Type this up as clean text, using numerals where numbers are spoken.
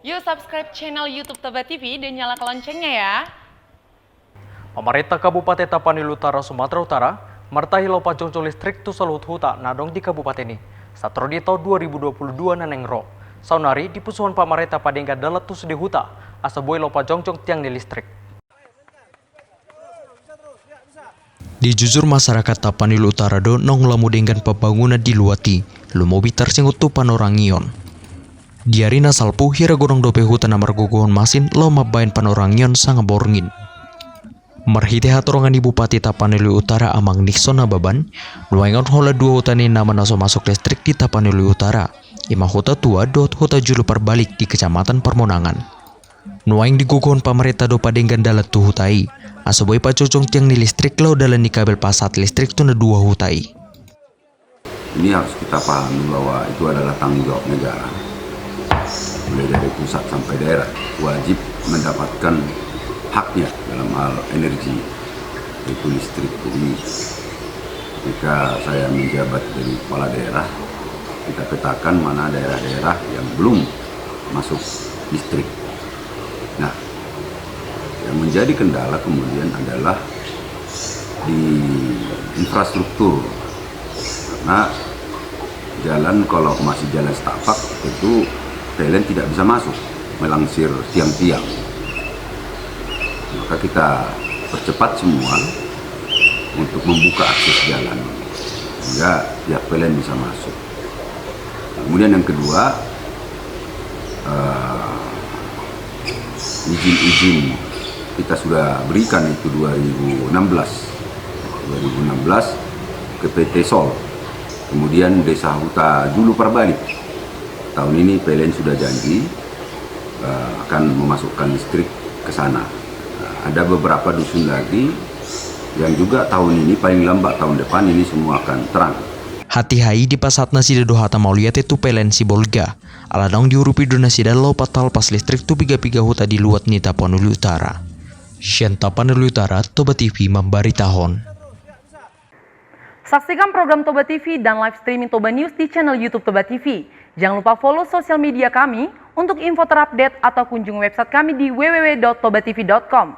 Yuk subscribe channel YouTube Toba TV dan nyalakan loncengnya ya. Pemerintah Kabupaten Tapanuli Utara, Sumatera Utara, martahi lopa jongjo listrik tu salut huta nadong di kabupaten ini. Satro di tahun 2022 nanengro. Saunari di pusuhan pemerintah padengga dalat tu sedih huta, asa boy lopa jongjong tiang di listrik. Di jujur masyarakat Tapanuli Utara do nong lamu dengan pembangunan di luati, lumobi tersinggut tu panorangion. Diarina salpu hira gonong dope hutan amar guguhon masin lo mabain panorangion sang borngin. Marhite hatorongan di Bupati Tapanuli Utara amang Nixon Nababan, nuangon hola dua hutan ini nama naso masuk listrik di Tapanuli Utara. Ima huta tua dot huta julu perbalik di Kecamatan Permonangan. Nuaing diguguhon pemerintah do padenggan dalat tu hutai. Asoboy pacocong tiang di listrik lo dalam di kabel pasat listrik tu na dua hutai. Ini harus kita pahami bahwa itu adalah tanggung jawab negara. Mulai dari pusat sampai daerah wajib mendapatkan haknya dalam hal energi, yaitu listrik. Jadi ketika saya menjabat dari kepala daerah, kita petakan mana daerah-daerah yang belum masuk listrik. Nah, yang menjadi kendala kemudian adalah di infrastruktur, karena jalan kalau masih jalan setapak itu PLN tidak bisa masuk melangsir tiang-tiang. Maka kita percepat semua untuk membuka akses jalan sehingga pihak PLN bisa masuk. Kemudian yang kedua, izin-izin kita sudah berikan itu 2016 ke PT Sol, kemudian Desa Huta Julu Perbalik. Tahun ini PLN sudah janji akan memasukkan listrik ke sana. Ada beberapa dusun lagi yang juga tahun ini paling lambat tahun depan ini semua akan terang. Hati-hai di pasat nasi dedo hata mauliate tu PLN si bolga. Aladong diurupi donasi dan lo patal pas listrik tu piga-piga huta di luat ni Tapanuli Utara. Sien Tapanuli Utara, Toba TV membari tahun. Saksikan program Toba TV dan live streaming Toba News di channel YouTube Toba TV. Jangan lupa follow sosial media kami untuk info terupdate atau kunjungi website kami di www.tobatv.com.